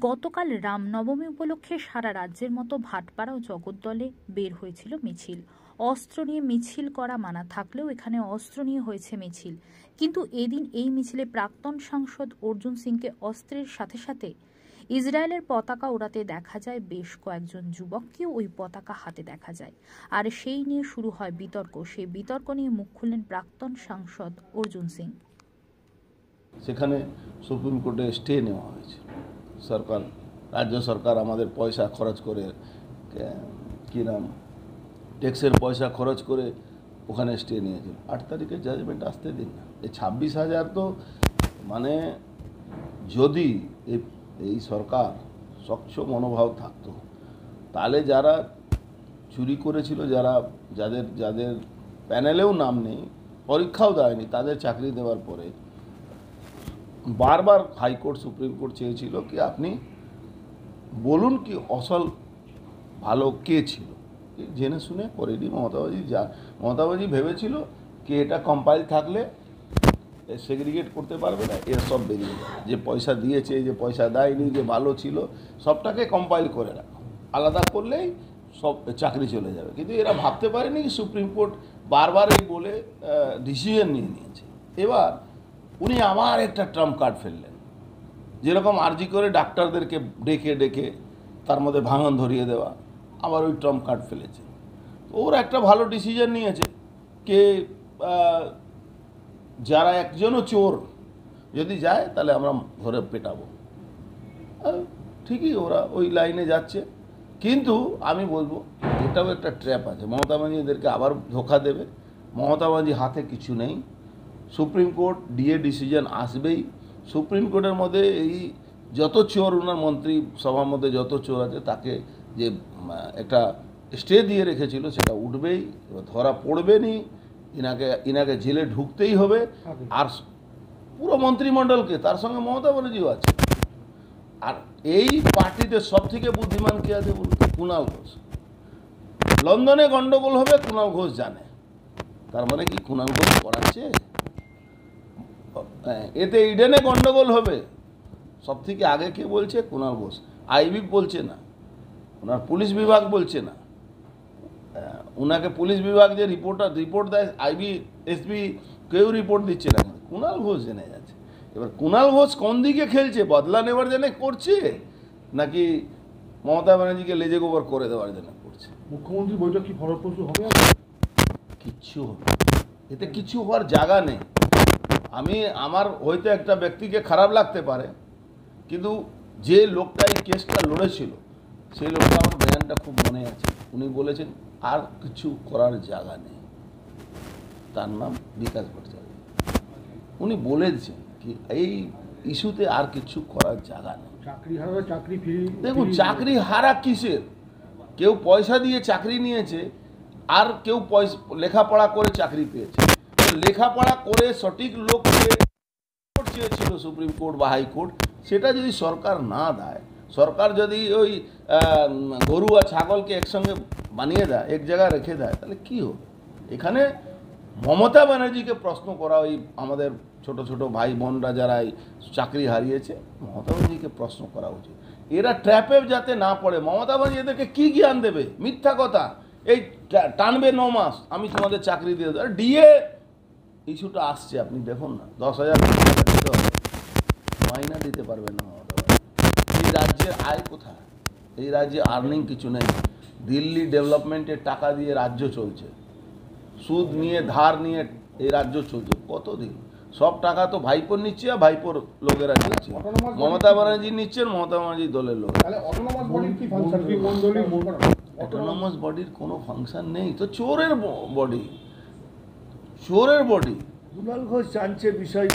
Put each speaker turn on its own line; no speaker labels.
গতকাল রামনবমী উপলক্ষে সারা রাজ্যের মতো ভাটপাড়া ও জগদ্দলে বের হয়েছিল মিছিল। অস্ত্র নিয়ে মিছিল করা মানা থাকলেও এখানে অস্ত্র নিয়ে হয়েছে মিছিল। কিন্তু এদিন এই মিছিলে প্রাক্তন সাংসদ অর্জুন সিংকে অস্ত্রের সাথে সাথে ইসরায়েলের পতাকা ওড়াতে দেখা যায়। বেশ কয়েকজন যুবককেও ওই পতাকা হাতে দেখা যায়। আর সেই নিয়ে শুরু হয় বিতর্ক। সেই বিতর্ক নিয়ে মুখ খুললেন প্রাক্তন সাংসদ অর্জুন সিং।
সেখানে সুপ্রিম কোর্টে স্টে নেওয়া হয়েছে। সরকার, রাজ্য সরকার আমাদের পয়সা খরচ করে, কী নাম, ট্যাক্সের পয়সা খরচ করে ওখানে স্টে নিয়েছিল। 8 তারিখে জাজমেন্ট আসতে দিন না। এই 26,000 তো মানে যদি এই সরকার স্বচ্ছ মনোভাব থাকতো তাহলে যারা চুরি করেছিল, যাদের প্যানেলেও নাম নেই, পরীক্ষাও দেয়নি, তাদের চাকরি দেওয়ার পরে বারবার হাইকোর্ট সুপ্রিম কোর্ট চেয়েছিল কি আপনি বলুন কি আসল ভালো কে ছিল। জেনে শুনে করেনি মমতাবাজি ভেবেছিল কি এটা কম্পাইল থাকলে সেগ্রিগেট করতে পারবে না, এর সব বেরিয়ে যাবে। যে পয়সা দিয়েছে, যে পয়সা দেয়নি, যে ভালো ছিল, সবটাকে কম্পাইল করে রাখো, আলাদা করলেই সব চাকরি চলে যাবে। কিন্তু এরা ভাবতে পারেনি কি সুপ্রিম কোর্ট বারবার এই বলে ডিসিশন নিয়েছে। এবার উনি আবার একটা ট্রাম্প কার্ড ফেললেন, যেরকম আর্জি করে ডাক্তারদেরকে ডেকে ডেকে তার মধ্যে ভাঙন ধরিয়ে দেওয়া, আবার ওই ট্রাম্প কার্ড ফেলেছে। ওরা একটা ভালো ডিসিশন নিয়েছে কে যারা একজনও চোর যদি যায় তাহলে আমরা ধরে পেটাবো। ঠিকই ওরা ওই লাইনে যাচ্ছে। কিন্তু আমি বলবো এটাও একটা ট্র্যাপ আছে। মমতা ব্যানার্জি এদেরকে আবার ধোঁকা দেবে। মমতা ব্যানার্জি হাতে কিছু নেই। সুপ্রিম কোর্ট ডিএ ডিসিশন আসবেই। সুপ্রিম কোর্টের মধ্যে এই যত চোর, ওনার মন্ত্রী সভার মধ্যে যত চোর আছে তাকে যে একটা স্টে দিয়ে রেখেছিল সেটা উঠবেই, ধরা পড়বেনি, ইনাকে জেলে ঢুকতেই হবে। আর পুরো মন্ত্রিমণ্ডলকে, তার সঙ্গে মমতা ব্যানার্জিও আছে। আর এই পার্টিতে সব থেকে বুদ্ধিমান কে আছে বলুন? কুণাল ঘোষ। লন্ডনে গন্ডগোল হবে কুণাল ঘোষ জানে। তার মানে কি কুণাল ঘোষ করাচ্ছে? এতে ইডেনে গন্ডগোল হবে, সব থেকে আগে কে বলছে? কুণাল ঘোষ। আইবি বলছে না, ওনার পুলিশ বিভাগ বলছে না। ওনাকে পুলিশ বিভাগ যে রিপোর্ট দেয়, আইবি এসপি কেউ রিপোর্ট দিচ্ছে না, কুণাল ঘোষ জেনে যাচ্ছে। এবার কুণাল ঘোষ কোন দিকে খেলছে? বদলা নেওয়ার জন্য করছে নাকি মমতা ব্যানার্জিকে লেজে গোবর করে দেওয়ার জন্য করছে?
মুখ্যমন্ত্রী বৈঠক কি ফলপ্রসূ হবে?
কিচ্ছু হবে, এতে কিছু হওয়ার জায়গা নেই। আমার হয়তো একটা ব্যক্তিকে খারাপ লাগতে পারে, কিন্তু যে লোকটা এই কেসটা লড়েছিল সেই লোকটা আমার বয়ানটা খুব মনে আছে। উনি বলেছেন আর কিছু করার জায়গা নেই। তার নাম বিকাশ ভট্টাচার্য। উনি বলেছেন কি এই ইস্যুতে আর কিছু করার জায়গা নেই। দেখুন, চাকরি হারা কিসের? কেউ পয়সা দিয়ে চাকরি নিয়েছে, আর কেউ লেখাপড়া করে চাকরি পেয়েছে। লেখাপড়া করে সঠিক লোককে চেয়েছিল সুপ্রিম কোর্ট বা হাইকোর্ট, সেটা যদি সরকার না দেয়, সরকার যদি ওই গরু আর ছাগলকে একসঙ্গে বানিয়ে দেয়, এক জায়গায় রেখে দেয়, তাহলে কি হবে? এখানে মমতা ব্যানার্জিকে প্রশ্ন করা, ওই আমাদের ছোট ছোট ভাই বোনরা যারা এই চাকরি হারিয়েছে, মমতা ব্যানার্জিকে প্রশ্ন করা উচিত। এরা ট্র্যাপে যাতে না পড়ে। মমতা ব্যানার্জি এদেরকে কী জ্ঞান দেবে? মিথ্যা কথা। এই টানবে 9 মাস, আমি তোমাদের চাকরি দিয়ে দেবো। ডিএ ইস্যুটা আসছে, আপনি দেখুন না, 10,000 দিতে হবে, মাইনা দিতে পারবেন না মমতা ব্যানার্জি। এই রাজ্যের আয় কোথায়? এই রাজ্যে আর্নিং কিছু নেই। দিল্লি ডেভেলপমেন্টের টাকা দিয়ে রাজ্য চলছে, সুদ নিয়ে ধার নিয়ে এই রাজ্য চলছে কতদিন। সব টাকা তো ভাইপোর নিচ্ছে আর ভাইপোর লোকেরা নিচ্ছে। মমতা ব্যানার্জি নিচ্ছেন, মমতা ব্যানার্জির দলের লোক। অটোনমাস বডির কোনো ফাংশন নেই তো, চোরের বডি। কুণাল ঘোষ জানছে বিষয়।